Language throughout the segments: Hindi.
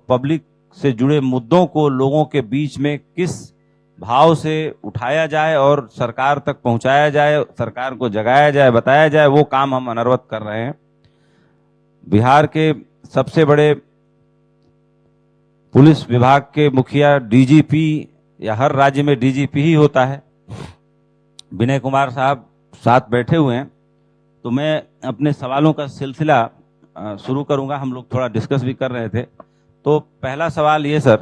पब्लिक से जुड़े मुद्दों को लोगों के बीच में किस भाव से उठाया जाए और सरकार तक पहुंचाया जाए, सरकार को जगाया जाए, बताया जाए, वो काम हम अनवरत कर रहे हैं। बिहार के सबसे बड़े पुलिस विभाग के मुखिया डीजीपी, या हर राज्य में डीजीपी ही होता है, विनय कुमार साहब साथ बैठे हुए हैं। तो मैं अपने सवालों का सिलसिला शुरू करूंगा। हम लोग थोड़ा डिस्कस भी कर रहे थे। तो पहला सवाल ये सर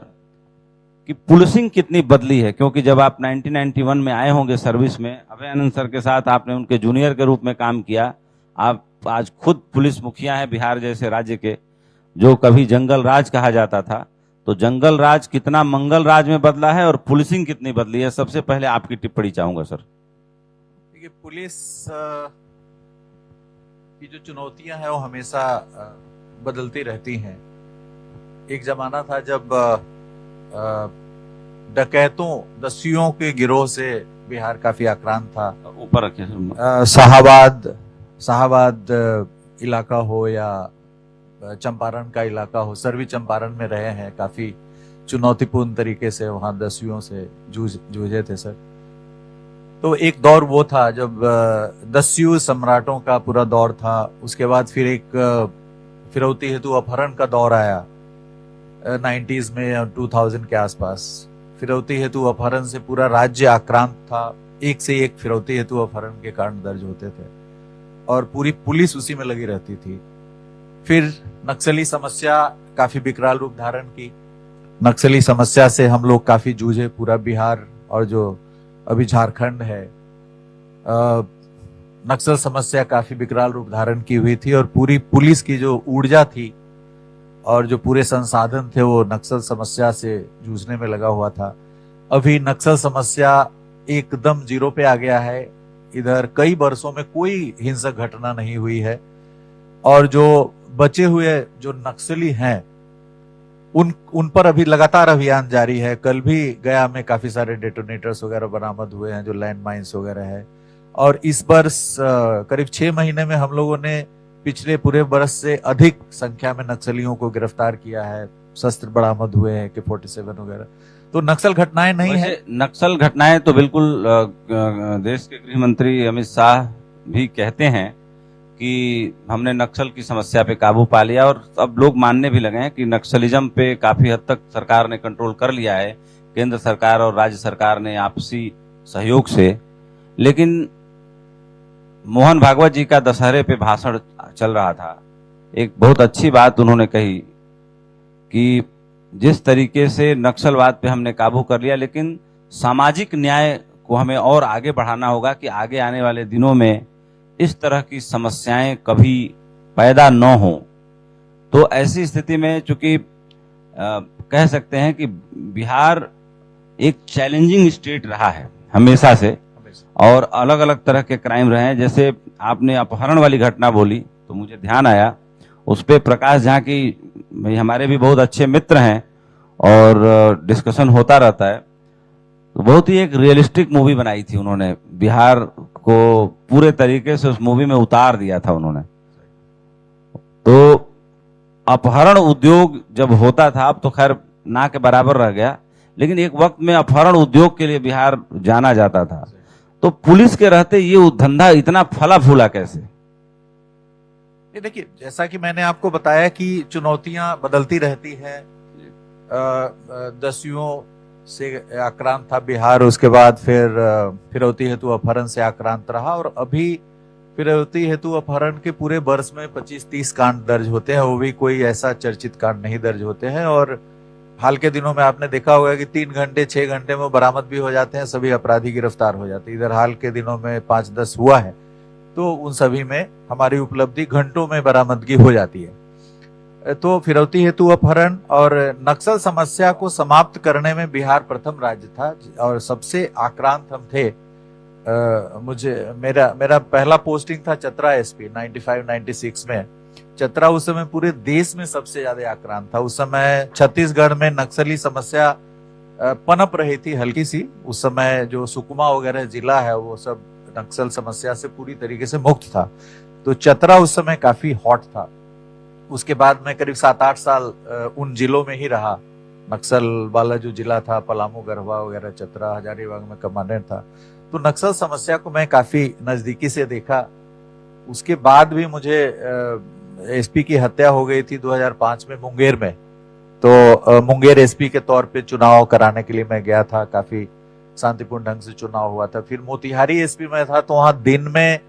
कि पुलिसिंग कितनी बदली है, क्योंकि जब आप 1991 में आए होंगे सर्विस में, अभय आनंद सर के साथ आपने उनके जूनियर के रूप में काम किया। आप आज खुद पुलिस मुखिया हैं बिहार जैसे राज्य के, जो कभी जंगल राज कहा जाता था। तो जंगल राज कितना मंगल राज में बदला है और पुलिसिंग कितनी बदली है, सबसे पहले आपकी टिप्पणी चाहूंगा सर। देखिए, पुलिस की जो चुनौतियां हैं वो हमेशा बदलती रहती हैं। एक जमाना था जब डकैतों, दस्युओं के गिरोह से बिहार काफी आक्रांत था। ऊपर रखिए सर। शाहाबाद इलाका हो या चंपारण का इलाका हो, सर्वी चंपारण में रहे हैं, काफी चुनौतीपूर्ण तरीके से वहां दस्युओं से जूझे थे सर। तो एक दौर वो था जब दस्यु सम्राटों का पूरा दौर था। उसके बाद फिर एक फिरौती हेतु अपहरण का दौर आया 90s में या 2000 के आसपास। फिरौती हेतु अपहरण से पूरा राज्य आक्रांत था। एक से एक फिरौती हेतु अपहरण के कारण दर्ज होते थे और पूरी पुलिस उसी में लगी रहती थी। फिर नक्सली समस्या काफी विकराल रूप धारण की। नक्सली समस्या से हम लोग काफी जूझे, पूरा बिहार और जो अभी झारखंड है। नक्सल समस्या काफी विकराल रूप धारण की हुई थी और पूरी पुलिस की जो ऊर्जा थी और जो पूरे संसाधन थे वो नक्सल समस्या से जूझने में लगा हुआ था। अभी नक्सल समस्या एकदम जीरो पे आ गया है। इधर कई वर्षों में कोई हिंसक घटना नहीं हुई है और जो बचे हुए जो नक्सली हैं उन पर अभी लगातार अभियान जारी है। कल भी गया में काफी सारे डेटोनेटर्स वगैरह बरामद हुए हैं, जो लैंड माइंस वगैरह है। और इस वर्ष करीब 6 महीने में हम लोगों ने पिछले पूरे वर्ष से अधिक संख्या में नक्सलियों को गिरफ्तार किया है। शस्त्र बरामद हुए हैं, AK-47 वगैरह। तो नक्सल घटनाएं नहीं है। नक्सल घटनाएं तो बिल्कुल देश के गृह मंत्री अमित शाह भी कहते हैं कि हमने नक्सल की समस्या पे काबू पा लिया, और अब लोग मानने भी लगे हैं कि नक्सलिज्म पे काफी हद तक सरकार ने कंट्रोल कर लिया है, केंद्र सरकार और राज्य सरकार ने आपसी सहयोग से। लेकिन मोहन भागवत जी का दशहरे पे भाषण चल रहा था, एक बहुत अच्छी बात उन्होंने कही कि जिस तरीके से नक्सलवाद पे हमने काबू कर लिया, लेकिन सामाजिक न्याय को हमें और आगे बढ़ाना होगा कि आगे आने वाले दिनों में इस तरह की समस्याएं कभी पैदा न हो। तो ऐसी स्थिति में चूंकि कह सकते हैं कि बिहार एक चैलेंजिंग स्टेट रहा है हमेशा से, और अलग अलग तरह के क्राइम रहे हैं। जैसे आपने अपहरण वाली घटना बोली तो मुझे ध्यान आया, उस पे प्रकाश झा की हमारे भी बहुत अच्छे मित्र हैं और डिस्कशन होता रहता है। तो बहुत ही एक रियलिस्टिक मूवी बनाई थी उन्होंने, बिहार को पूरे तरीके से उस मूवी में उतार दिया था उन्होंने। तो अपहरण उद्योग जब होता था, अब तो खैर ना के बराबर रह गया, लेकिन एक वक्त में अपहरण उद्योग के लिए बिहार जाना जाता था। तो पुलिस के रहते ये धंधा इतना फला फूला कैसे? देखिए, जैसा कि मैंने आपको बताया कि चुनौतियां बदलती रहती हैं। दस्युओं से आक्रांत था बिहार, उसके बाद फिर फिरौती हेतु अपहरण से आक्रांत रहा, और अभी फिरौती हेतु अपहरण के पूरे वर्ष में 25-30 कांड दर्ज होते हैं। वो भी कोई ऐसा चर्चित कांड नहीं दर्ज होते हैं। और हाल के दिनों में आपने देखा होगा कि 3 घंटे 6 घंटे में बरामद भी हो जाते हैं, सभी अपराधी गिरफ्तार हो जाते हैं। इधर हाल के दिनों में 5-10 हुआ है, तो उन सभी में हमारी उपलब्धि घंटों में बरामदगी हो जाती है। तो फिरौती हेतु अपहरण और नक्सल समस्या को समाप्त करने में बिहार प्रथम राज्य था और सबसे आक्रांत हम थे। मेरा पहला पोस्टिंग था चतरा SP 95-96 में। चतरा उस समय पूरे देश में सबसे ज्यादा आक्रांत था। उस समय छत्तीसगढ़ में नक्सली समस्या पनप रही थी हल्की सी। उस समय जो सुकमा वगैरह जिला है वो सब नक्सल समस्या से पूरी तरीके से मुक्त था। तो चतरा उस समय काफी हॉट था। उसके बाद मैं करीब 7-8 साल उन जिलों में ही रहा। नक्सल वाला जो जिला था, पलामू, गढ़वा वगैरह, चतरा, हजारीबाग में कमांडेंट था। तो नक्सल समस्या को मैं काफी नजदीकी से देखा। उसके बाद भी मुझे एसपी की हत्या हो गई थी 2005 में मुंगेर में। तो मुंगेर एसपी के तौर पे चुनाव कराने के लिए मैं गया था। काफी शांतिपूर्ण ढंग से चुनाव हुआ था। फिर मोतिहारी एसपी में था, तो वहां दिन में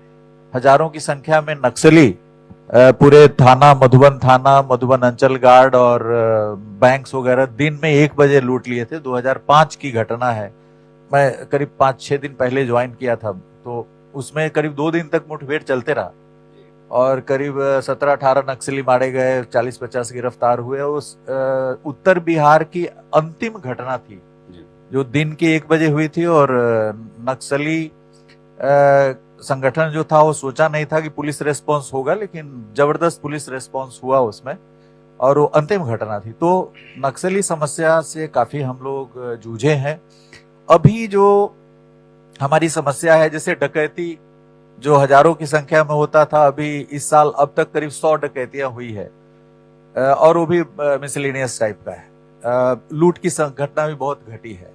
हजारों की संख्या में नक्सली पूरे थाना, मधुबन अंचल गार्ड और बैंक्स वगैरह दिन में 1 बजे लूट लिए थे। 2005 की घटना है। मैं करीब 5-6 दिन पहले ज्वाइन किया था, तो उसमें करीब 2 दिन तक मुठभेड़ चलते रहा और करीब 17-18 नक्सली मारे गए, 40-50 गिरफ्तार हुए। उस उत्तर बिहार की अंतिम घटना थी जो दिन के 1 बजे हुई थी। और नक्सली संगठन जो था वो सोचा नहीं था कि पुलिस रेस्पॉन्स होगा, लेकिन जबरदस्त पुलिस रेस्पॉन्स हुआ उसमें, और वो अंतिम घटना थी। तो नक्सली समस्या से काफी हम लोग जूझे हैं। अभी जो हमारी समस्या है, जैसे डकैती जो हजारों की संख्या में होता था, अभी इस साल अब तक करीब 100 डकैतियां हुई है, और वो भी मिसलेनियस टाइप का है। लूट की घटना भी बहुत घटी है।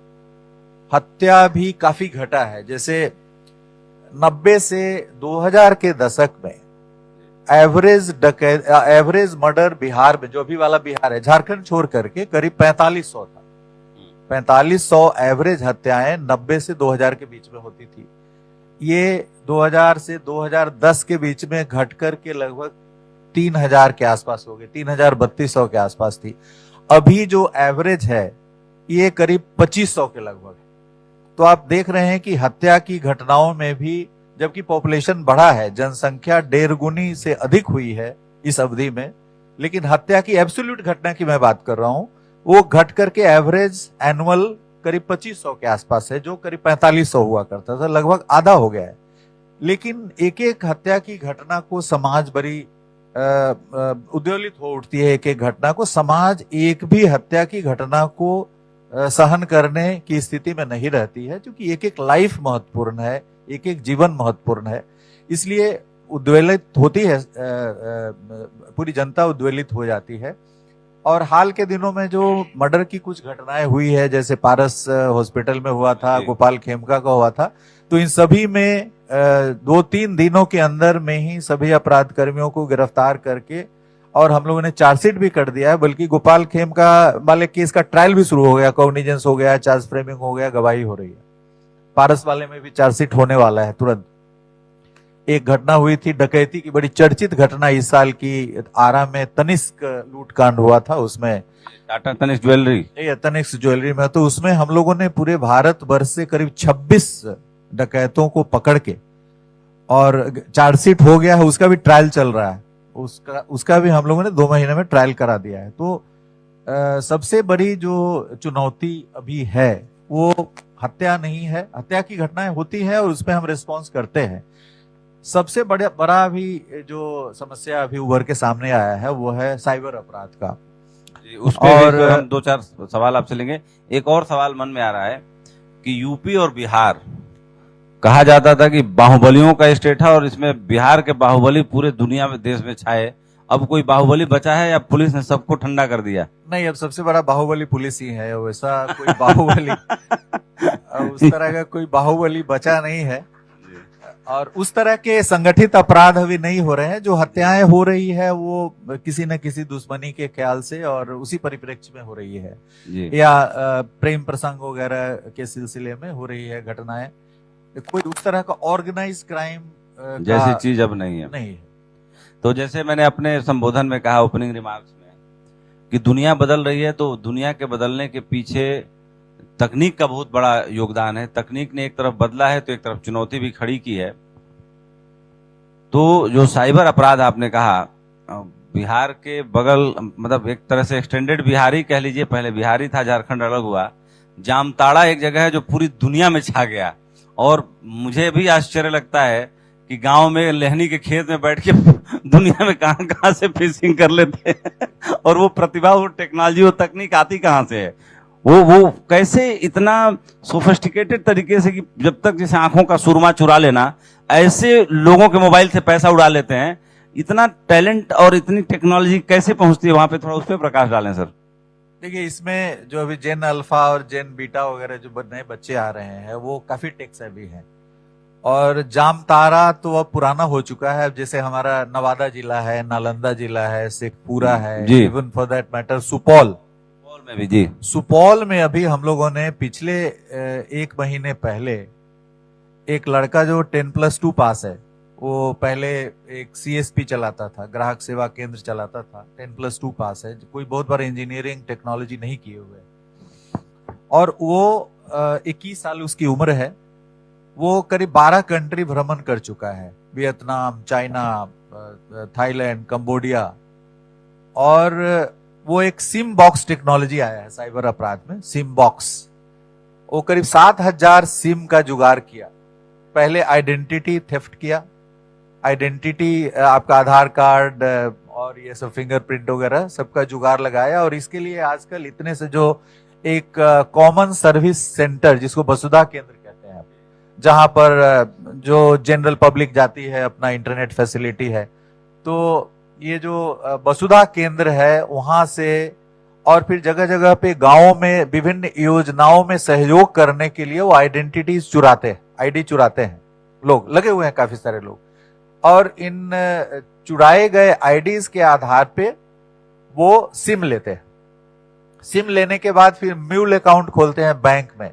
हत्या भी काफी घटा है। जैसे 90 से 2000 के दशक में एवरेज मर्डर बिहार में, जो अभी वाला बिहार है, झारखंड छोड़ करके करीब 4500 था। 4500 एवरेज हत्याएं 90 से 2000 के बीच में होती थी। ये 2000 से 2010 के बीच में घट करके लगभग 3000 के आसपास हो गए, 3200 के आसपास थी। अभी जो एवरेज है ये करीब 2500 के लगभग है। तो आप देख रहे हैं कि हत्या की घटनाओं में भी, जबकि पॉपुलेशन बढ़ा है, जनसंख्या 1.5 गुनी से अधिक हुई है इस अवधि में, लेकिन हत्या की एब्सोल्यूट घटना की मैं बात कर रहा हूं, वो घट करके एवरेज एनुअल करीब 2500 के आसपास है, जो करीब 4500 हुआ करता था, लगभग आधा हो गया है। लेकिन एक एक हत्या की घटना को समाज बड़ी उद्वेलित हो उठती है। एक एक घटना को समाज, एक भी हत्या की घटना को सहन करने की स्थिति में नहीं रहती है, क्योंकि एक एक लाइफ महत्वपूर्ण है, एक एक जीवन महत्वपूर्ण है। इसलिए उद्वेलित होती है, पूरी जनता उद्वेलित हो जाती है। और हाल के दिनों में जो मर्डर की कुछ घटनाएं हुई है, जैसे पारस हॉस्पिटल में हुआ था, गोपाल खेमका का हुआ था, तो इन सभी में 2-3 दिनों के अंदर में ही सभी अपराध कर्मियों को गिरफ्तार करके, और हम लोगों ने चार्जशीट भी कर दिया है। बल्कि गोपाल खेमका वाले केस का ट्रायल भी शुरू हो गया, कॉग्निजेंस हो गया, चार्ज फ्रेमिंग हो गया, गवाही हो रही है। पारस वाले में भी चार्जशीट होने वाला है तुरंत। एक घटना हुई थी डकैती की, बड़ी चर्चित घटना इस साल की, आरा में तनिष्क लूटकांड हुआ था, उसमें टाटा तनिष्क ज्वेलरी में। तो उसमें हम लोगों ने पूरे भारत वर्ष से करीब 26 डकैतों को पकड़ के, और चार्जशीट हो गया है, उसका भी ट्रायल चल रहा है, उसका भी हम लोगों ने 2 महीने में ट्रायल करा दिया है। तो सबसे बड़ी जो चुनौती अभी है वो हत्या नहीं है। हत्या की घटनाएं होती है और उसमें हम रिस्पॉन्स करते हैं। सबसे बड़ा अभी जो समस्या अभी उभर के सामने आया है वो है साइबर अपराध का। उस पर भी हम 2-4 सवाल आपसे लेंगे। एक और सवाल मन में आ रहा है कि यूपी और बिहार, कहा जाता था कि बाहुबलियों का स्टेट है, और इसमें बिहार के बाहुबली पूरे दुनिया में, देश में छाए। अब कोई बाहुबली बचा है या पुलिस ने सबको ठंडा कर दिया? नहीं, अब सबसे बड़ा बाहुबली पुलिस ही है। वैसा कोई बाहुबली उस तरह का कोई बाहुबली बचा नहीं है, और उस तरह के संगठित अपराध अभी नहीं हो रहे हैं। जो हत्याएं हो रही है वो किसी न किसी दुश्मनी के ख्याल से और उसी परिप्रेक्ष्य में हो रही है, या प्रेम प्रसंग वगैरह के सिलसिले में हो रही है घटनाएं। कोई उस तरह का ऑर्गेनाइज क्राइम जैसी चीज अब नहीं है। तो जैसे मैंने अपने संबोधन में कहा, ओपनिंग रिमार्क्स में, कि दुनिया बदल रही है, तो दुनिया के बदलने के पीछे तकनीक का बहुत बड़ा योगदान है। तकनीक ने एक तरफ बदला है तो एक तरफ चुनौती भी खड़ी की है। तो जो साइबर अपराध आपने कहा, बिहार के बगल, मतलब एक तरह से एक्सटेंडेड बिहार ही कह लीजिए, पहले बिहार ही था, झारखंड अलग हुआ। जामताड़ा एक जगह है जो पूरी दुनिया में छा गया, और मुझे भी आश्चर्य लगता है कि गांव में लेहनी के खेत में बैठ के दुनिया में कहां से फिशिंग कर लेते हैं और वो प्रतिभा, वो टेक्नोलॉजी, वो तकनीक आती कहां से है? वो कैसे इतना सोफिस्टिकेटेड तरीके से, कि जब तक जैसे आंखों का सुरमा चुरा लेना, ऐसे लोगों के मोबाइल से पैसा उड़ा लेते हैं इतना टैलेंट और इतनी टेक्नोलॉजी कैसे पहुंचती है वहां पे, थोड़ा उस पर प्रकाश डालें सर। देखिए, इसमें जो अभी जेन अल्फा और जेन बीटा वगैरह जो नए बच्चे आ रहे हैं वो काफी टेक सेवी हैं। और जामतारा तो अब पुराना हो चुका है। जैसे हमारा नवादा जिला है, नालंदा जिला है, शेखपुरा है, जी। Even for that matter Supaul में भी जी। सुपौल में अभी हम लोगों ने पिछले 1 महीने पहले एक लड़का जो 10+2 पास है, वो पहले एक CSP चलाता था, ग्राहक सेवा केंद्र चलाता था, 10+2 पास है, कोई बहुत बार इंजीनियरिंग टेक्नोलॉजी नहीं किए हुए, और वो 21 साल उसकी उम्र है। वो करीब 12 कंट्री भ्रमण कर चुका है, वियतनाम, चाइना, थाईलैंड, कंबोडिया। और वो एक सिम बॉक्स टेक्नोलॉजी आया है साइबर अपराध में, सिम बॉक्स। वो करीब 7,000 सिम का जुगाड़ किया। पहले आइडेंटिटी थेफ्ट किया, आइडेंटिटी आपका आधार कार्ड और ये सब फिंगरप्रिंट वगैरह सबका जुगाड़ लगाया। और इसके लिए आजकल इतने से जो एक कॉमन सर्विस सेंटर, जिसको वसुधा केंद्र कहते हैं, जहां पर जो जनरल पब्लिक जाती है, अपना इंटरनेट फैसिलिटी है, तो ये जो वसुधा केंद्र है वहां से, और फिर जगह जगह पे गांवों में विभिन्न योजनाओं में सहयोग करने के लिए वो आइडेंटिटीज चुराते हैं, आईडी चुराते हैं। लोग लगे हुए हैं, काफी सारे लोग। और इन चुराए गए आईडीज के आधार पे वो सिम लेते हैं। सिम लेने के बाद फिर म्यूल अकाउंट खोलते हैं बैंक में,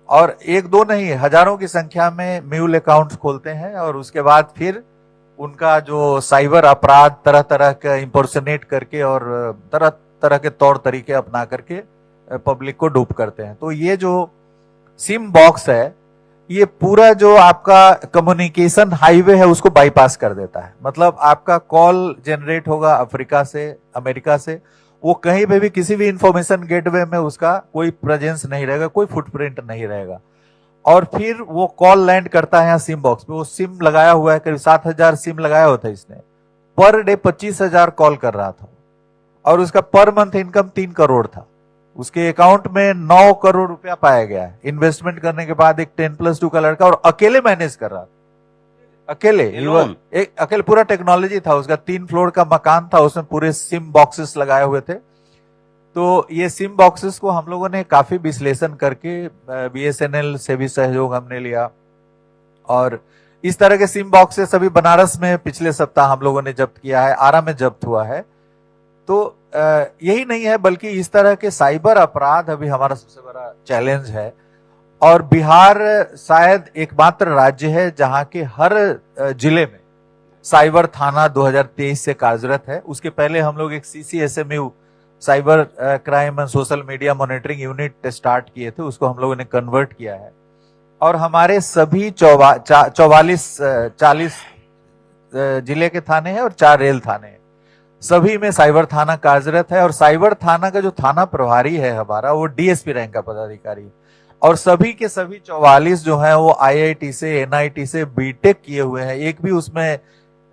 और 1-2 नहीं, हजारों की संख्या में म्यूल अकाउंट खोलते हैं। और उसके बाद फिर उनका जो साइबर अपराध तरह तरह का इंपर्सनेट करके और तरह तरह के तौर तरीके अपना करके पब्लिक को डूब करते हैं। तो ये जो सिम बॉक्स है, ये पूरा जो आपका कम्युनिकेशन हाईवे है उसको बाईपास कर देता है। मतलब आपका कॉल जनरेट होगा अफ्रीका से, अमेरिका से, वो कहीं पे भी किसी भी इंफॉर्मेशन गेटवे में उसका कोई प्रेजेंस नहीं रहेगा, कोई फुटप्रिंट नहीं रहेगा। और फिर वो कॉल लैंड करता है यहाँ सिम बॉक्स पे। वो सिम लगाया हुआ है, करीब 7,000 सिम लगाया हुआ था इसने। पर डे 25,000 कॉल कर रहा था, और उसका पर मंथ इनकम 3 करोड़ था। उसके अकाउंट में 9 करोड़ रुपया पाया गया है। इन्वेस्टमेंट करने के बाद एक 10+2 का लड़का, और अकेले मैनेज कर रहा था, अकेले। एक अकेले पूरा टेक्नोलॉजी था उसका, 3 फ्लोर का मकान था, उसमें पूरे सिम बॉक्सेस लगाए हुए थे। तो ये सिम बॉक्सेस को हम लोगों ने काफी विश्लेषण करके BSNL से भी सहयोग हमने लिया, और इस तरह के सिम बॉक्सेस अभी बनारस में पिछले सप्ताह हम लोगों ने जब्त किया है, आरा में जब्त हुआ है। तो यही नहीं है, बल्कि इस तरह के साइबर अपराध अभी हमारा सबसे बड़ा चैलेंज है। और बिहार शायद एकमात्र राज्य है जहां के हर जिले में साइबर थाना 2023 से कार्यरत है। उसके पहले हम लोग एक CCSMU, cyber crime and social media monitoring unit start किए थे, उसको हम लोगों ने कन्वर्ट किया है। और हमारे सभी 40 जिले के थाने हैं और 4 रेल थाने हैं, सभी में साइबर थाना कार्यरत है। और साइबर थाना का जो थाना प्रभारी है हमारा, वो DSP रैंक का पदाधिकारी है। और सभी के सभी 44 जो है वो IIT से, NIT से बीटेक किए हुए हैं। एक भी उसमें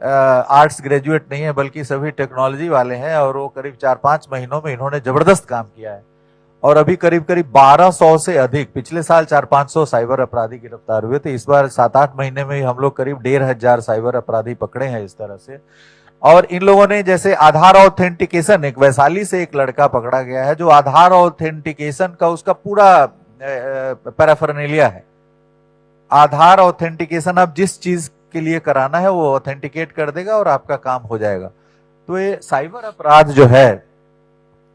आर्ट्स ग्रेजुएट नहीं है, बल्कि सभी टेक्नोलॉजी वाले हैं। और वो करीब 4-5 महीनों में इन्होंने जबरदस्त काम किया है। और अभी करीब 1200 से अधिक, पिछले साल 400-500 साइबर अपराधी गिरफ्तार हुए थे। इस बार 7-8 महीने में हम लोग करीब 1,500 साइबर अपराधी पकड़े हैं इस तरह से। और इन लोगों ने, जैसे आधार ऑथेंटिकेशन, एक वैशाली से एक लड़का पकड़ा गया है जो आधार ऑथेंटिकेशन का उसका पूरा पैराफर्नेलिया है। आधार ऑथेंटिकेशन आप जिस चीज के लिए कराना है वो ऑथेंटिकेट कर देगा और आपका काम हो जाएगा। तो ये साइबर अपराध जो है,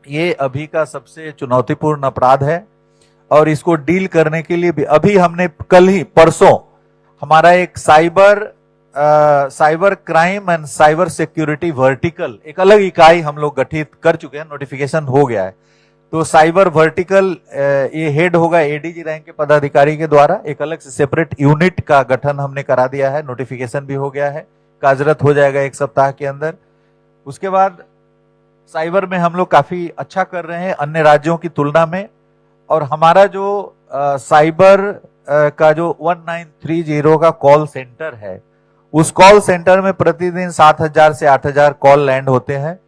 ये अभी का सबसे चुनौतीपूर्ण अपराध है। और इसको डील करने के लिए भी अभी हमने कल ही परसों हमारा एक cyber crime and cyber security vertical, एक अलग इकाई हम लोग गठित कर चुके हैं, नोटिफिकेशन हो गया है। तो साइबर वर्टिकल ये हेड होगा ADG रैंक के पदाधिकारी के द्वारा। एक अलग से सेपरेट यूनिट का गठन हमने करा दिया है, नोटिफिकेशन भी हो गया है, कार्यरत हो जाएगा 1 सप्ताह के अंदर। उसके बाद साइबर में हम लोग काफी अच्छा कर रहे हैं अन्य राज्यों की तुलना में। और हमारा जो साइबर का जो 1930 का कॉल सेंटर है, उस कॉल सेंटर में प्रतिदिन 7,000 से 8,000 कॉल लैंड होते हैं।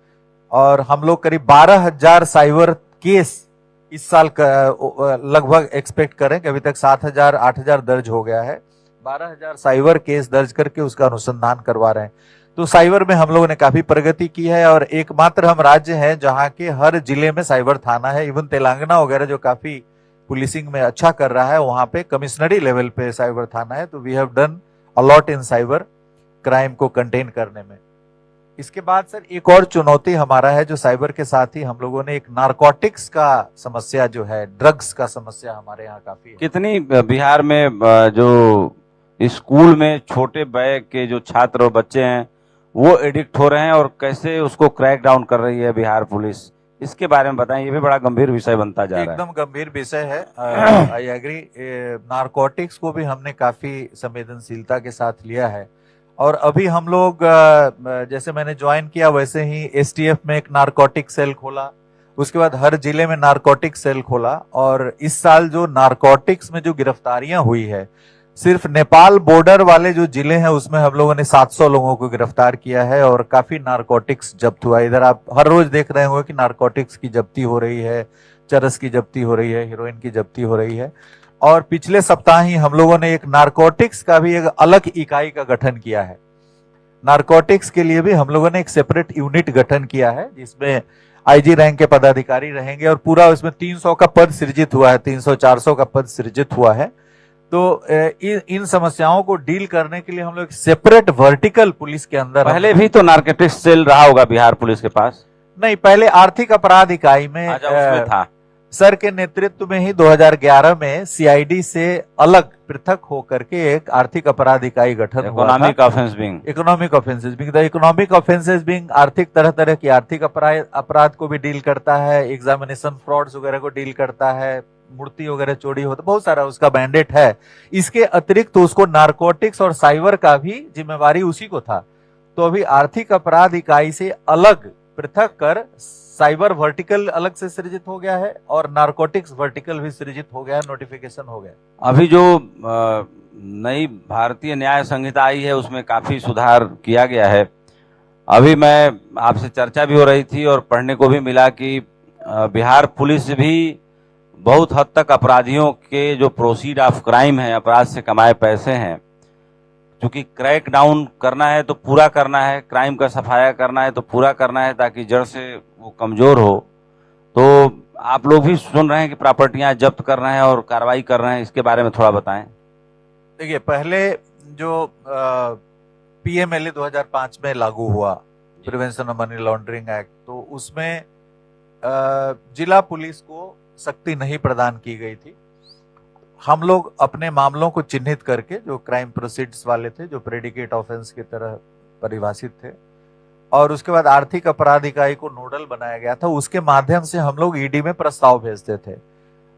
और हम लोग करीब 12,000 साइबर केस इस साल लगभग एक्सपेक्ट करें कि अभी तक 7,000-8,000 दर्ज हो गया है। 12,000 साइबर केस दर्ज करके उसका अनुसंधान करवा रहे हैं। तो साइबर में हम लोगों ने काफी प्रगति की है और एकमात्र हम राज्य हैं जहां के हर जिले में साइबर थाना है। इवन तेलंगाना वगैरह जो काफी पुलिसिंग में अच्छा कर रहा है, वहां पे कमिश्नरी लेवल पे साइबर थाना है। तो we have done a lot in cyber crime को कंटेन करने में। इसके बाद सर एक और चुनौती हमारा है जो साइबर के साथ ही हम लोगों ने एक नारकोटिक्स का समस्या जो है, ड्रग्स का समस्या हमारे यहाँ काफी है। कितनी बिहार में जो स्कूल में छोटे बैग के जो छात्र और बच्चे हैं वो एडिक्ट हो रहे हैं और कैसे उसको क्रैक डाउन कर रही है बिहार पुलिस, इसके बारे में बताएं। ये भी बड़ा गंभीर विषय बनता जा रहा है। एकदम गंभीर विषय है, आई एग्री। नारकोटिक्स को भी हमने काफी संवेदनशीलता के साथ लिया है और अभी हम लोग जैसे मैंने ज्वाइन किया वैसे ही एसटीएफ में एक नारकोटिक सेल खोला, उसके बाद हर जिले में नारकोटिक सेल खोला। और इस साल जो नारकोटिक्स में जो गिरफ्तारियां हुई है, सिर्फ नेपाल बॉर्डर वाले जो जिले हैं उसमें हम लोगों ने 700 लोगों को गिरफ्तार किया है और काफी नारकोटिक्स जब्त हुआ। इधर आप हर रोज देख रहे होंगे कि नारकोटिक्स की जब्ती हो रही है, चरस की जब्ती हो रही है, हीरोइन की जब्ती हो रही है। और पिछले सप्ताह ही हम लोगों ने एक नारकोटिक्स का भी एक अलग इकाई का गठन किया है। नारकोटिक्स के लिए भी हम लोगों ने एक सेपरेट यूनिट गठन किया है जिसमें आईजी रैंक के पदाधिकारी रहेंगे और पूरा उसमें 300 का पद सृजित हुआ है, 300-400 का पद सृजित हुआ है। तो इन समस्याओं को डील करने के लिए हम लोग सेपरेट वर्टिकल पुलिस के अंदर, पहले भी तो नारकोटिक्स सेल रहा होगा बिहार पुलिस के पास? नहीं, पहले आर्थिक अपराध इकाई में उसमें था। सर के नेतृत्व में ही 2011 में सीआईडी से अलग पृथक होकर के एक आर्थिक अपराध इकाई गठन हुआ था। Economic offence wing. Economic offences wing. The economic offences wing आर्थिक तरह तरह की आर्थिक अपराध को भी डील करता है, एग्जामिनेशन फ्रॉड्स वगैरह को डील करता है, मूर्ति वगैरह चोरी होता, बहुत सारा उसका मैंडेट है। इसके अतिरिक्त तो उसको नारकोटिक्स और साइबर का भी जिम्मेवारी उसी को था। तो अभी आर्थिक अपराध इकाई से अलग पृथक कर साइबर वर्टिकल अलग से सृजित हो गया है और नारकोटिक्स वर्टिकल भी सृजित हो गया है, नोटिफिकेशन हो गया। अभी जो नई भारतीय न्याय संहिता आई है उसमें काफी सुधार किया गया है। अभी मैं आपसे चर्चा भी हो रही थी और पढ़ने को भी मिला कि बिहार पुलिस भी बहुत हद तक अपराधियों के जो प्रोसीड ऑफ क्राइम है, अपराध से कमाए पैसे हैं, क्योंकि क्रैक डाउन करना है तो पूरा करना है, क्राइम का सफाया करना है तो पूरा करना है ताकि जड़ से वो कमजोर हो। तो आप लोग भी सुन रहे हैं कि प्रॉपर्टियां जब्त कर रहे हैं और कार्रवाई कर रहे हैं, इसके बारे में थोड़ा बताएं। देखिए, पहले जो पीएमएलए 2005 में लागू हुआ, prevention of money laundering act, तो उसमें जिला पुलिस को सख्ती नहीं प्रदान की गई थी। हम लोग अपने मामलों को चिन्हित करके, जो क्राइम प्रोसीड्स वाले थे, जो प्रेडिकेट ऑफेंस की तरह परिभाषित थे, और उसके बाद आर्थिक अपराध इकाई को नोडल बनाया गया था। उसके माध्यम से हम लोग ईडी में प्रस्ताव भेजते थे।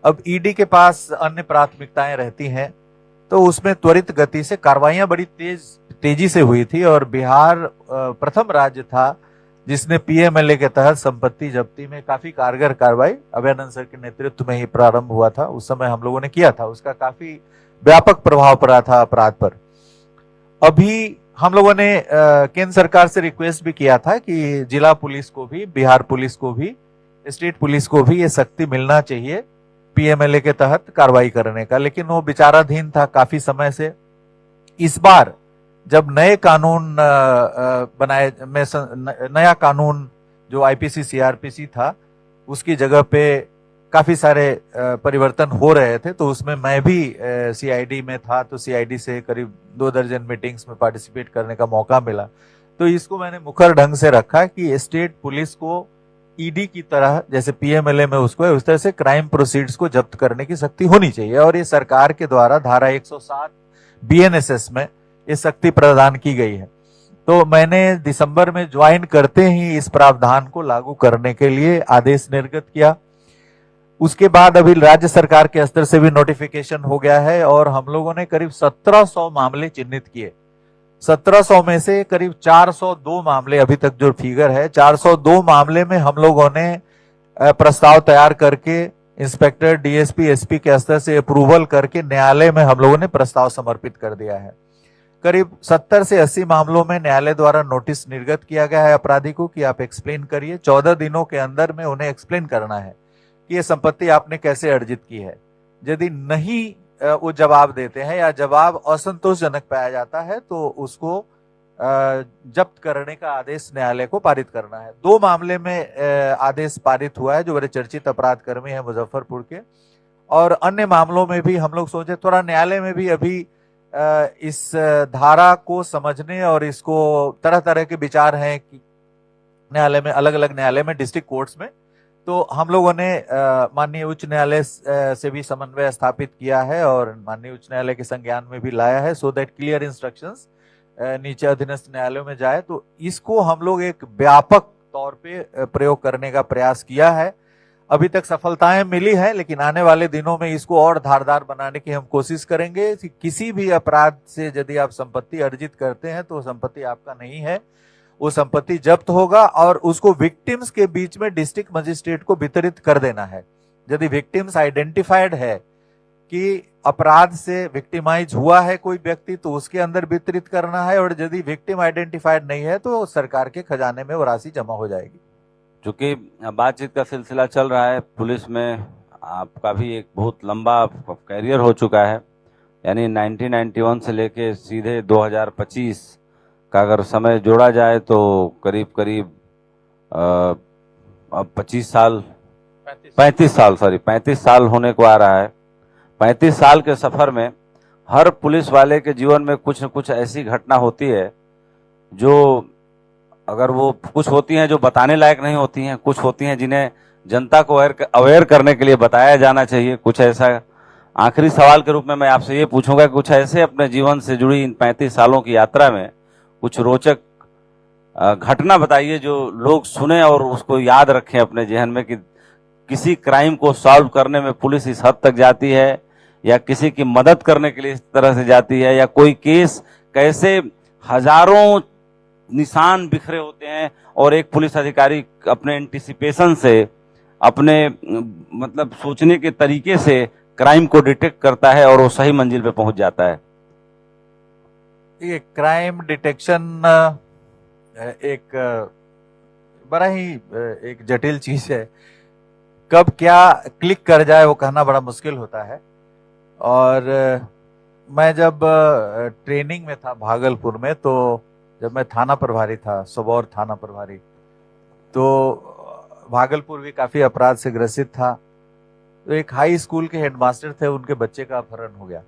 अब ईडी के पास अन्य प्राथमिकताएं रहती हैं, तो उसमें त्वरित गति से कार्रवाइयां बड़ी तेजी से हुई थी और बिहार प्रथम राज्य था जिसने पीएमएलए के तहत संपत्ति जब्ती में काफी कारगर कार्रवाई अभयानंद सर के नेतृत्व में ही प्रारंभ हुआ था। उस समय हम लोगों ने किया था, उसका काफी व्यापक प्रभाव पड़ा था अपराध पर। अभी हम लोगों ने केंद्र सरकार से रिक्वेस्ट भी किया था कि जिला पुलिस को भी, बिहार पुलिस को भी, स्टेट पुलिस को भी ये शक्ति मिलना चाहिए पीएमएलए के तहत कार्रवाई करने का, लेकिन वो विचाराधीन था काफी समय से। इस बार जब नए कानून बनाए में नया कानून जो आईपीसी सीआरपीसी था, उसकी जगह पे काफी सारे परिवर्तन हो रहे थे, तो उसमें मैं भी सीआईडी में था, तो सीआईडी से करीब 2 दर्जन मीटिंग्स में पार्टिसिपेट करने का मौका मिला। तो इसको मैंने मुखर ढंग से रखा कि स्टेट पुलिस को ईडी की तरह, जैसे पीएमएलए में उसको है, उस तरह से क्राइम प्रोसीड्स को जब्त करने की शक्ति होनी चाहिए। और ये सरकार के द्वारा धारा 107 बीएनएसएस में ये शक्ति प्रदान की गई है। तो मैंने दिसंबर में ज्वाइन करते ही इस प्रावधान को लागू करने के लिए आदेश निर्गत किया। उसके बाद अभी राज्य सरकार के स्तर से भी नोटिफिकेशन हो गया है और हम लोगों ने करीब 1700 मामले चिन्हित किए। 1700 में से करीब 402 मामले, अभी तक जो फिगर है 402 मामले में हम लोगों ने प्रस्ताव तैयार करके इंस्पेक्टर, डीएसपी, एसपी के स्तर से अप्रूवल करके न्यायालय में हम लोगों ने प्रस्ताव समर्पित कर दिया है। करीब 70 से 80 मामलों में न्यायालय द्वारा नोटिस निर्गत किया गया है अपराधी को कि आप एक्सप्लेन करिए। 14 दिनों के अंदर में उन्हें एक्सप्लेन करना है कि ये संपत्ति आपने कैसे अर्जित की है। यदि नहीं वो जवाब देते हैं या जवाब असंतोषजनक पाया जाता है तो उसको जब्त करने का आदेश न्यायालय को पारित करना है। 2 मामले में आदेश पारित हुआ है, जो बड़े चर्चित अपराध कर्मी है मुजफ्फरपुर के, और अन्य मामलों में भी हम लोग सोचे थोड़ा न्यायालय में भी अभी इस धारा को समझने, और इसको तरह तरह के विचार हैं कि न्यायालय में, अलग अलग न्यायालय में, डिस्ट्रिक्ट कोर्ट्स में, तो हम लोगों ने माननीय उच्च न्यायालय से भी समन्वय स्थापित किया है और माननीय उच्च न्यायालय के संज्ञान में भी लाया है, सो दैट क्लियर इंस्ट्रक्शंस नीचे अधीनस्थ न्यायालयों में जाए। तो इसको हम लोग एक व्यापक तौर पे प्रयोग करने का प्रयास किया है। अभी तक सफलताएं मिली है, लेकिन आने वाले दिनों में इसको और धारदार बनाने की हम कोशिश करेंगे। किसी भी अपराध से यदि आप संपत्ति अर्जित करते हैं तो संपत्ति आपका नहीं है, वो संपत्ति जब्त होगा और उसको विक्टिम्स के बीच में डिस्ट्रिक्ट मजिस्ट्रेट को वितरित कर देना है। यदि विक्टिम्स आइडेंटिफाइड है कि अपराध से विक्टिमाइज हुआ है कोई व्यक्ति, तो उसके अंदर वितरित करना है, और यदि विक्टिम आइडेंटिफाइड नहीं है तो सरकार के खजाने में वो राशि जमा हो जाएगी। चूंकि बातचीत का सिलसिला चल रहा है, पुलिस में आपका भी एक बहुत लंबा कैरियर हो चुका है, यानी 1991 से लेके सीधे 2025 का अगर समय जोड़ा जाए तो करीब करीब अब 35 साल होने को आ रहा है। 35 साल के सफर में हर पुलिस वाले के जीवन में कुछ न कुछ ऐसी घटना होती है जो, अगर वो कुछ होती हैं जो बताने लायक नहीं होती हैं, कुछ होती हैं जिन्हें जनता को अवेयर करने के लिए बताया जाना चाहिए। कुछ ऐसा, आखिरी सवाल के रूप में मैं आपसे ये पूछूंगा कि कुछ ऐसे अपने जीवन से जुड़ी इन 35 सालों की यात्रा में कुछ रोचक घटना बताइए जो लोग सुने और उसको याद रखें अपने जहन में, कि किसी क्राइम को सॉल्व करने में पुलिस इस हद तक जाती है, या किसी की मदद करने के लिए इस तरह से जाती है, या कोई केस कैसे हजारों निशान बिखरे होते हैं और एक पुलिस अधिकारी अपने एंटिसिपेशन से, अपने मतलब सोचने के तरीके से क्राइम को डिटेक्ट करता है और वो सही मंजिल पे पहुंच जाता है। ये क्राइम डिटेक्शन एक बड़ा ही एक जटिल चीज है। कब क्या क्लिक कर जाए वो कहना बड़ा मुश्किल होता है। और मैं जब ट्रेनिंग में था भागलपुर में, तो जब मैं थाना प्रभारी था, सबौर थाना प्रभारी, तो भागलपुर भी काफी अपराध से ग्रसित था। तो एक हाई स्कूल के हेडमास्टर थे, उनके बच्चे का अपहरण हो गया।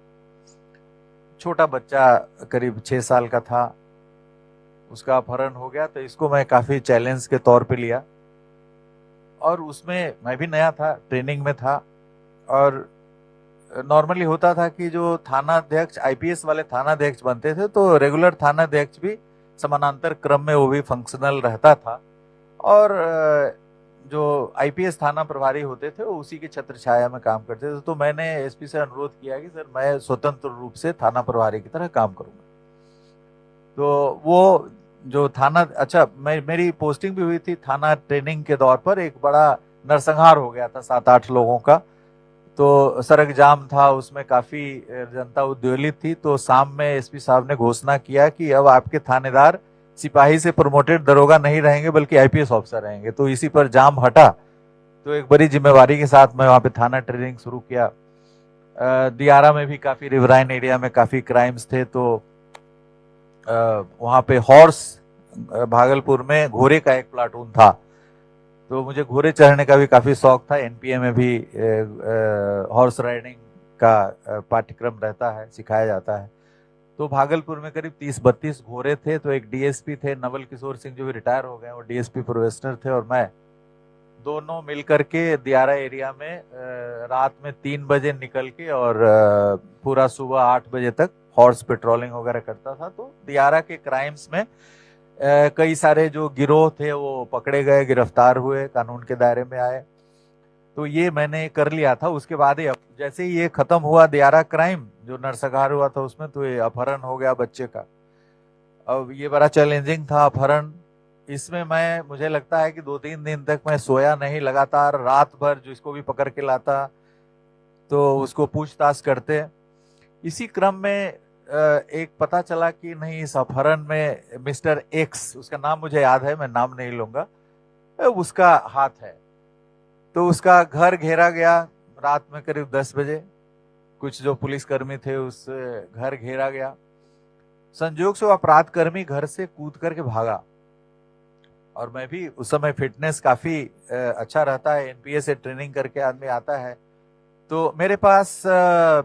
छोटा बच्चा करीब 6 साल का था, उसका अपहरण हो गया। तो इसको मैं काफी चैलेंज के तौर पे लिया, और उसमें मैं भी नया था, ट्रेनिंग में था। और नॉर्मली होता था कि जो थाना अध्यक्ष, आईपीएस वाले थाना अध्यक्ष बनते थे, तो रेगुलर थाना अध्यक्ष भी समानांतर क्रम में वो भी फंक्शनल रहता था, और जो आईपीएस थाना प्रभारी होते थे वो उसी की छत्र छाया में काम करते थे। तो मैंने एसपी से अनुरोध किया कि सर मैं स्वतंत्र रूप से थाना प्रभारी की तरह काम करूंगा। तो वो जो थाना, अच्छा मेरी पोस्टिंग भी हुई थी थाना ट्रेनिंग के दौर पर। एक बड़ा नरसंहार हो गया था 7-8 लोगों का, तो सड़क जाम था, उसमें काफी जनता उद्वेलित थी। तो शाम में एसपी साहब ने घोषणा किया कि अब आपके थानेदार सिपाही से प्रमोटेड दरोगा नहीं रहेंगे बल्कि आईपीएस ऑफिसर रहेंगे। तो इसी पर जाम हटा। तो एक बड़ी जिम्मेवारी के साथ मैं वहां पे थाना ट्रेनिंग शुरू किया। दियारा में भी काफी, रिवराइन एरिया में काफी क्राइम्स थे, तो वहां पे हॉर्स, भागलपुर में घोड़े का एक प्लाटून था, तो मुझे घोड़े चढ़ने का भी काफी शौक था। एनपीए में भी हॉर्स राइडिंग का पाठ्यक्रम रहता है, सिखाया जाता है। तो भागलपुर में करीब 30-32 घोड़े थे। तो एक डीएसपी थे नवल किशोर सिंह, जो भी रिटायर हो गए, वो डीएसपी प्रोबेशनर थे, और मैं दोनों मिलकर के दियारा एरिया में रात में 3 बजे निकल के और पूरा सुबह 8 बजे तक हॉर्स पेट्रोलिंग वगैरह करता था। तो दियारा के क्राइम्स में कई सारे जो गिरोह थे वो पकड़े गए, गिरफ्तार हुए, कानून के दायरे में आए। तो ये मैंने कर लिया था। उसके बाद ही जैसे ही ये खत्म हुआ दियारा क्राइम जो नरसंहार हुआ था उसमें, तो ये अपहरण हो गया बच्चे का। अब ये बड़ा चैलेंजिंग था अपहरण। इसमें मुझे लगता है कि 2-3 दिन तक मैं सोया नहीं, लगातार रात भर जिसको भी पकड़ के लाता तो उसको पूछताछ करते। इसी क्रम में एक पता चला कि नहीं, इस अपहरण में मिस्टर एक्स, उसका नाम मुझे याद है, मैं नाम नहीं लूंगा, उसका हाथ है। तो उसका घर घेरा गया रात में करीब 10 बजे। कुछ जो पुलिसकर्मी थे उस घर घेरा गया। संयोग से वो अपराध कर्मी घर से कूद करके भागा, और मैं भी उस समय फिटनेस काफी अच्छा रहता है, एनपीए से ट्रेनिंग करके आदमी आता है, तो मेरे पास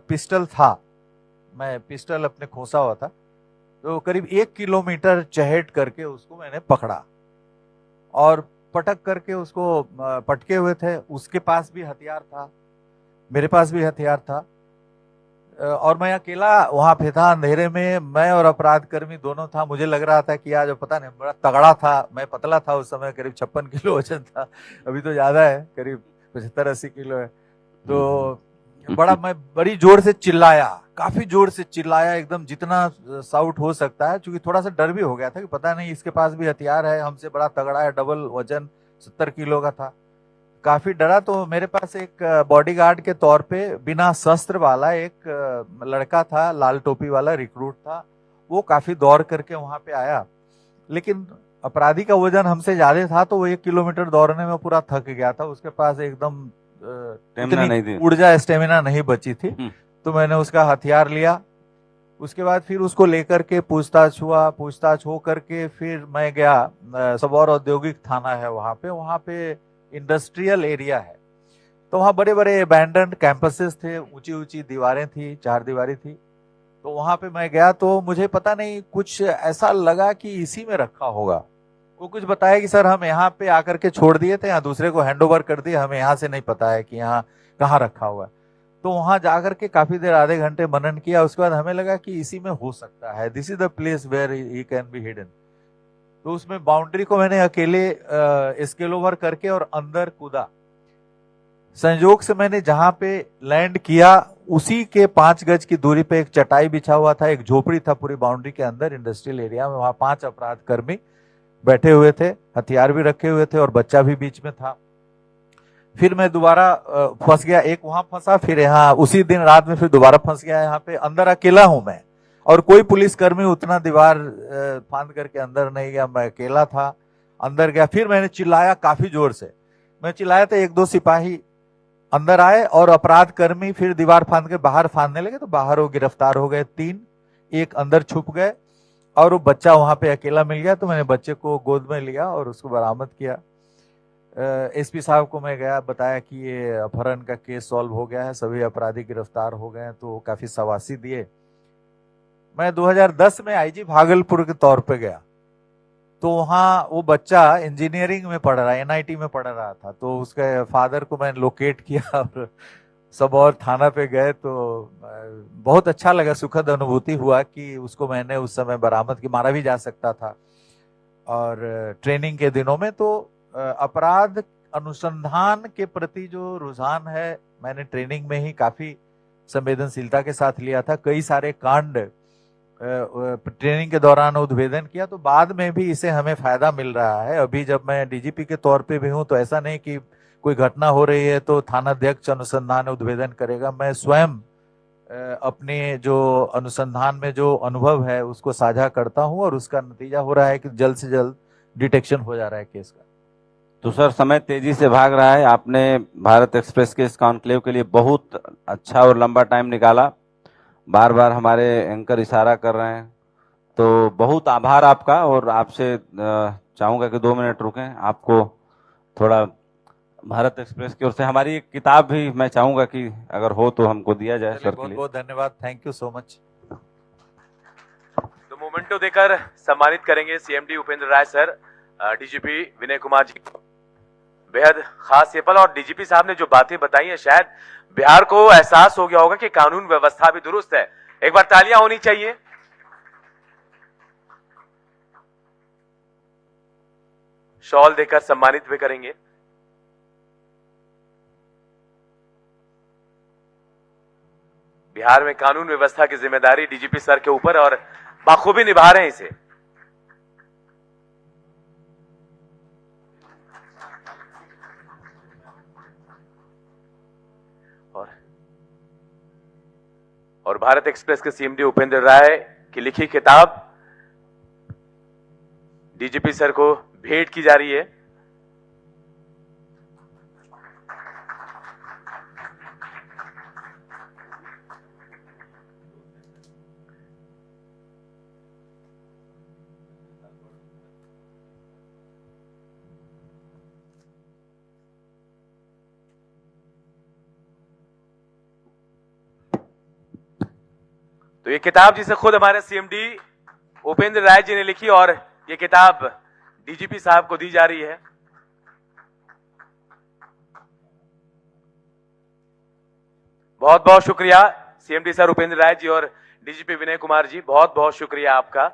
पिस्टल था, मैं पिस्टल अपने खोसा हुआ था, तो करीब 1 किलोमीटर चहेट करके उसको मैंने पकड़ा और पटक करके उसको पटके हुए थे। उसके पास भी हथियार था, मेरे पास भी हथियार था, और मैं अकेला वहां पे था अंधेरे में, मैं और अपराध कर्मी दोनों था। मुझे लग रहा था कि आज पता नहीं, बड़ा तगड़ा था, मैं पतला था उस समय, करीब 56 किलो वजन था, अभी तो ज्यादा है, करीब 75-80 किलो है। तो मैं बड़ी जोर से चिल्लाया, काफी जोर से चिल्लाया, एकदम जितना साउट हो सकता है, क्योंकि थोड़ा सा डर भी हो गया था कि पता नहीं इसके पास भी हथियार है, हमसे बड़ा तगड़ा है, डबल वजन 70 किलो का था। काफी डरा। तो मेरे पास एक बॉडीगार्ड के तौर पे बिना शस्त्र वाला एक लड़का था, लाल टोपी वाला रिक्रूट था, वो काफी दौड़ करके वहां पे आया, लेकिन अपराधी का वजन हमसे ज्यादा था, तो वो 1 किलोमीटर दौड़ने में पूरा थक गया था, उसके पास एकदम स्टेमिना उतनी नहीं थी। ऊर्जा स्टेमिना नहीं बची थी। तो मैंने उसका हथियार लिया, उसके बाद फिर उसको लेकर के पूछताछ हुआ, पूछताछ हो करके फिर मैं गया सबौर औद्योगिक थाना है वहां पे इंडस्ट्रियल एरिया है, तो वहां बड़े बड़े अबैंडन्ड कैंपसेस थे, ऊंची ऊंची दीवारें थी, 4 दीवारी थी। तो वहां पे मैं गया, तो मुझे पता नहीं कुछ ऐसा लगा कि इसी में रखा होगा। वो कुछ बताया कि सर हम यहाँ पे आकर के छोड़ दिए थे, यहाँ दूसरे को हैंड ओवर कर दिए, हमें यहाँ से नहीं पता है कि यहाँ कहाँ रखा हुआ है। तो वहां जाकर के काफी देर, आधे घंटे मनन किया, उसके बाद हमें लगा कि इसी में हो सकता है, this is the place where he can be hidden. तो उसमें बाउंड्री को मैंने अकेले स्केल ओवर करके और अंदर कूदा। संयोग से मैंने जहां पे लैंड किया, उसी के 5 गज की दूरी पे एक चटाई बिछा हुआ था, एक झोपड़ी था पूरी बाउंड्री के अंदर इंडस्ट्रियल एरिया में, वहां 5 अपराध कर्मी बैठे हुए थे, हथियार भी रखे हुए थे और बच्चा भी बीच में था। फिर मैं दोबारा फंस गया, एक वहां फंसा, फिर यहाँ उसी दिन रात में फिर दोबारा फंस गया यहाँ पे। अंदर अकेला हूं मैं, और कोई पुलिसकर्मी उतना दीवार फांद करके अंदर नहीं गया, मैं अकेला था। अंदर गया, फिर मैंने चिल्लाया काफी जोर से, मैं चिल्लाया तो 1-2 सिपाही अंदर आए, और अपराध कर्मी फिर दीवार फांद के बाहर फांदने लगे, तो बाहर वो गिरफ्तार हो गए 3, एक अंदर छुप गए, और वो बच्चा वहां पे अकेला मिल गया। तो मैंने बच्चे को गोद में लिया और उसको बरामद किया। एसपी साहब को मैं गया, बताया कि ये अपहरण का केस सॉल्व हो गया है, सभी अपराधी गिरफ्तार हो गए हैं, तो काफी शाबाशी दिए। मैं 2010 में आईजी भागलपुर के तौर पे गया, तो वहाँ वो बच्चा इंजीनियरिंग में पढ़ रहा है, एनआईटी में पढ़ रहा था, तो उसके फादर को मैंने लोकेट किया और सब और थाना पे गए। तो बहुत अच्छा लगा, सुखद अनुभूति हुआ कि उसको मैंने उस समय बरामद की, मारा भी जा सकता था। और ट्रेनिंग के दिनों में तो अपराध अनुसंधान के प्रति जो रुझान है, मैंने ट्रेनिंग में ही काफी संवेदनशीलता के साथ लिया था। कई सारे कांड ट्रेनिंग के दौरान उद्भेदन किया, तो बाद में भी इसे हमें फायदा मिल रहा है। अभी जब मैं डीजीपी के तौर पे भी हूं, तो ऐसा नहीं कि कोई घटना हो रही है तो थानाध्यक्ष अनुसंधान उद्भेदन करेगा, मैं स्वयं अपने जो अनुसंधान में जो अनुभव है उसको साझा करता हूं, और उसका नतीजा हो रहा है कि जल्द से जल्द डिटेक्शन हो जा रहा है केस का। तो सर, समय तेजी से भाग रहा है। आपने भारत एक्सप्रेस के इस कॉन्क्लेव के लिए बहुत अच्छा और लंबा टाइम निकाला। बार बार हमारे एंकर इशारा कर रहे हैं, तो बहुत आभार आपका। और आपसे चाहूंगा कि 2 मिनट रुकें, आपको थोड़ा भारत एक्सप्रेस की ओर से हमारी एक किताब भी मैं चाहूंगा कि अगर हो तो हमको दिया जाए सर के बहुत लिए। बहुत धन्यवाद, थैंक यू सो मच। तो मोमेंटो देकर सम्मानित करेंगे सीएमडी उपेंद्र राय सर, डीजीपी विनय कुमार जी। बेहद खास ये पल, और डीजीपी साहब ने जो बातें बताई हैं, शायद बिहार को एहसास हो गया होगा कि कानून व्यवस्था भी दुरुस्त है। एक बार तालियां होनी चाहिए। शॉल देकर सम्मानित भी करेंगे। बिहार में कानून व्यवस्था की जिम्मेदारी डीजीपी सर के ऊपर, और बाखूबी निभा रहे हैं इसे। और भारत एक्सप्रेस के सीएमडी उपेंद्र राय की लिखी किताब डीजीपी सर को भेंट की जा रही है। तो ये किताब जिसे खुद हमारे सीएमडी उपेंद्र राय जी ने लिखी और ये किताब डीजीपी साहब को दी जा रही है। बहुत बहुत शुक्रिया सीएमडी सर उपेंद्र राय जी और डीजीपी विनय कुमार जी, बहुत बहुत शुक्रिया आपका।